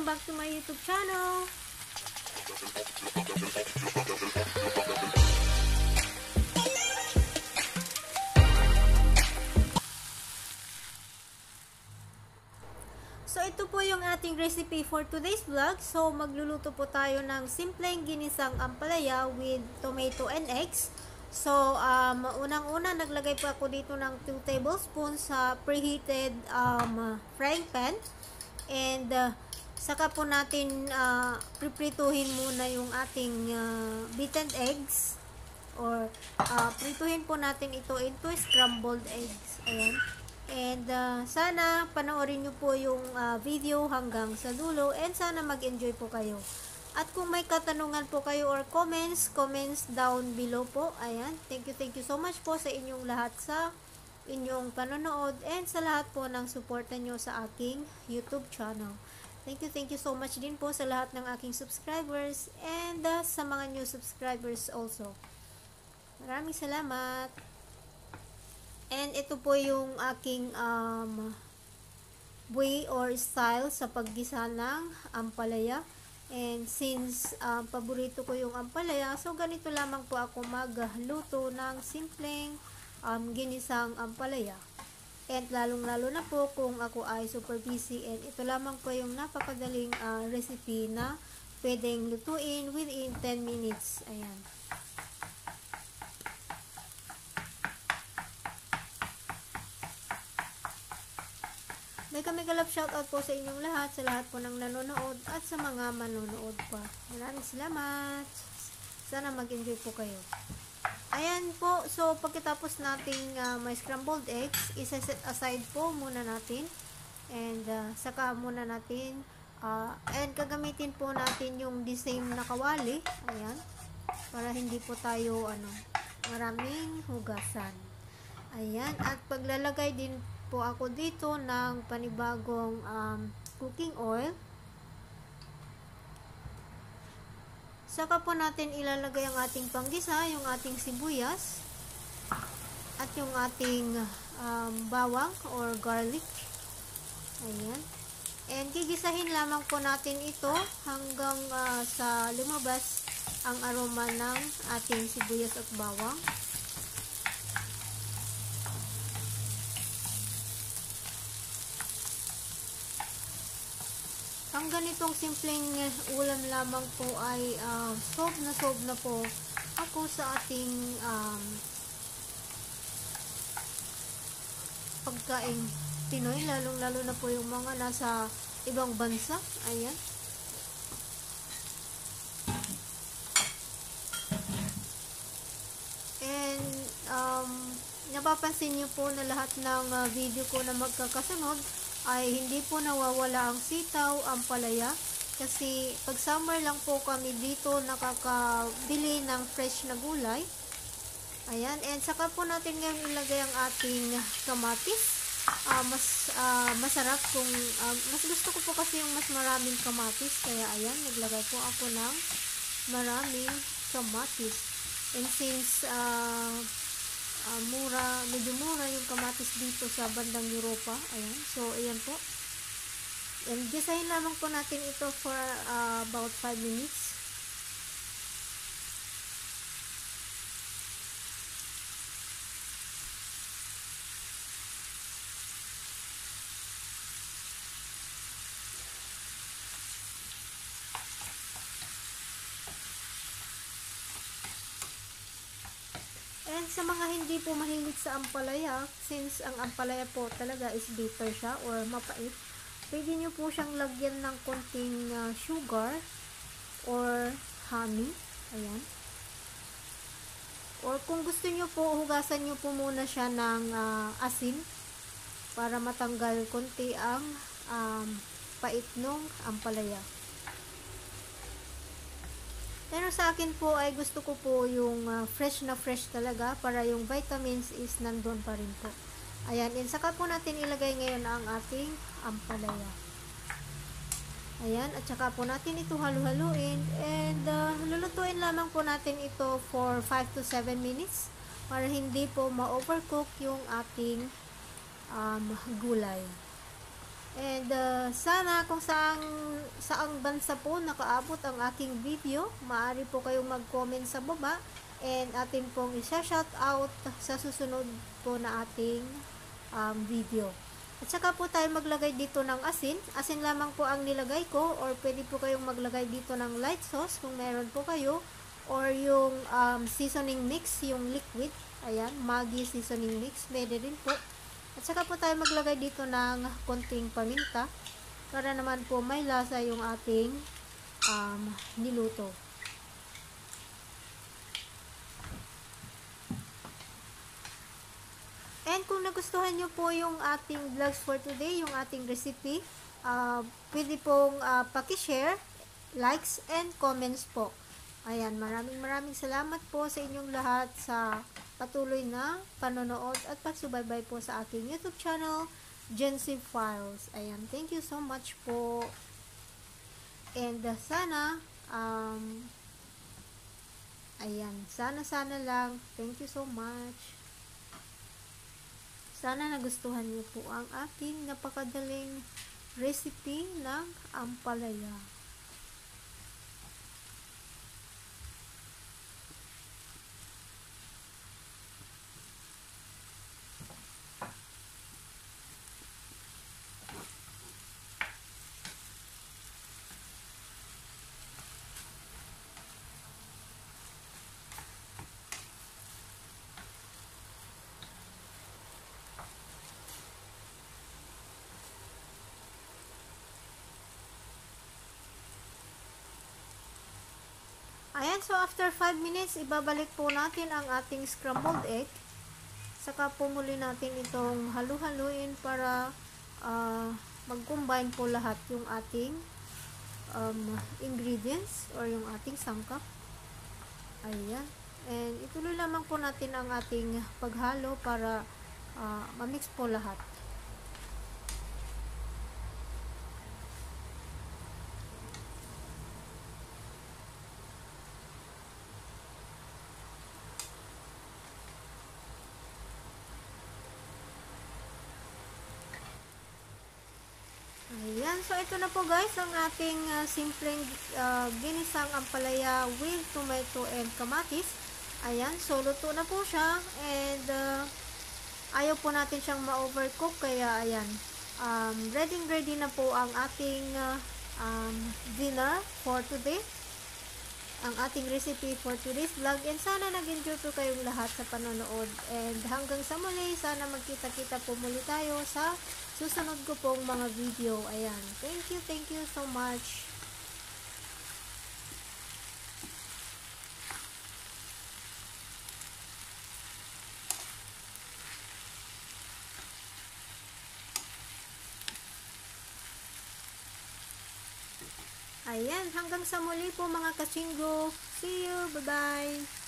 back to my YouTube channel. So ito po yung ating recipe for today's vlog. So magluluto po tayo ng simpleng ginisang ampalaya with tomato and eggs. So unang-una naglagay po ako dito ng 2 tablespoons sa preheated frying pan. And saka po natin priprituhin muna yung ating beaten eggs, or prituhin po natin ito into scrambled eggs. Ayan. And sana panoorin nyo po yung video hanggang sa dulo, and sana mag-enjoy po kayo. At kung may katanungan po kayo or comments down below po. Ayan. Thank you so much po sa inyong lahat sa inyong panonood, and sa lahat po ng suporta nyo sa aking YouTube channel. Thank you so much din po sa lahat ng aking subscribers, and sa mga new subscribers also. Maraming salamat. And ito po yung aking way or style sa paggisa ng ampalaya. And since paborito ko yung ampalaya, so ganito lamang po ako magluto ng simpleng ginisang ampalaya. And lalong-lalo na po kung ako ay super busy, and ito lamang po yung napakadaling recipe na pwedeng lutuin within 10 minutes. Ayan. Mega love shoutout po sa inyong lahat, sa lahat po ng nanonood at sa mga manonood pa. Maraming salamat. Sana mag-enjoy po kayo. Ayan po, so pagkatapos nating may scrambled eggs, isa-set aside po muna natin. And saka muna natin, and gagamitin po natin yung the same na kawali. Ayan, para hindi po tayo maraming hugasan. Ayan, at paglalagay din po ako dito ng panibagong cooking oil. Saka po natin ilalagay ang ating panggisa, yung ating sibuyas, at yung ating bawang or garlic. Ayan. And gigisahin lamang po natin ito hanggang sa lumabas ang aroma ng ating sibuyas at bawang. Ang ganitong simpleng ulam lamang po ay sob na po ako sa ating pagkain Pinoy, lalong-lalo na po yung mga nasa ibang bansa. Ayan. And napapansin niyo po na lahat ng video ko na magkakasunod ay hindi po nawawala ang sitaw, ampalaya, kasi pag summer lang po kami dito nakakabili ng fresh na gulay. Ayan, and saka po natin ngayon ilagay ang ating kamatis. Masarap kung mas gusto ko po kasi yung mas maraming kamatis, kaya ayan, naglagay po ako ng maraming kamatis. And since medyo mura yung kamatis dito sa bandang Europa. Ayan. So, ayan po. And gisahin lamang po natin ito for about 5 minutes. And sa mga hindi po mahilig sa ampalaya, since ang ampalaya po talaga is bitter siya or mapait, pwede nyo po siyang lagyan ng konting sugar or honey. Ayan. Or kung gusto nyo po, hugasan nyo po muna siya ng asin para matanggal konti ang pait ng ampalaya. Pero sa akin po ay gusto ko po yung fresh na fresh talaga, para yung vitamins is nandun pa rin po. Ayan, and saka po natin ilagay ngayon ang ating ampalaya. Ayan, at saka po natin ito halu-haluin, and lulutuin lamang po natin ito for 5 to 7 minutes para hindi po ma-overcook yung ating gulay. And sana kung saang bansa po nakaabot ang aking video, maaari po kayong mag-comment sa baba and atin pong isa-shout out sa susunod po na ating video. At saka po tayo maglagay dito ng asin. Asin lamang po ang nilagay ko, or pwede po kayong maglagay dito ng light sauce kung meron po kayo, or yung seasoning mix, yung liquid. Ayan, Maggi seasoning mix, pwede rin po. At saka po tayo maglagay dito ng konting paminta para naman po may lasa yung ating niluto. And kung nagustuhan nyo po yung ating vlogs for today, yung ating recipe, pwede pong pakishare, likes, and comments po. Ayan, maraming salamat po sa inyong lahat sa patuloy na panonood at pagsubaybay po sa aking YouTube channel, Jency Files. Ayan, thank you so much po. And sana, ayan, sana lang, thank you so much. Sana nagustuhan niyo po ang aking napakadaling recipe ng ampalaya. Ayan, so after 5 minutes, ibabalik po natin ang ating scrambled egg. Saka po muli natin itong halu-haluin para mag-combine po lahat yung ating ingredients or yung ating sangkap. Ayan. And ituloy lamang po natin ang ating paghalo para ma-mix po lahat. Ayan, so ito na po guys ang ating simpleng ginisang ampalaya with tomato and kamatis. Ayan, so luto na po siya and ayaw po natin siyang ma-overcook kaya ayan, ready na po ang ating dinner for today. Ang ating recipe for today's vlog, and sana nag-enjoy po kayong lahat sa panonood, and hanggang sa muli, sana magkita-kita po muli tayo sa susunod ko pong mga video. Ayan, thank you so much. Ayan, hanggang sa muli po mga kachinggo. See you, bye-bye.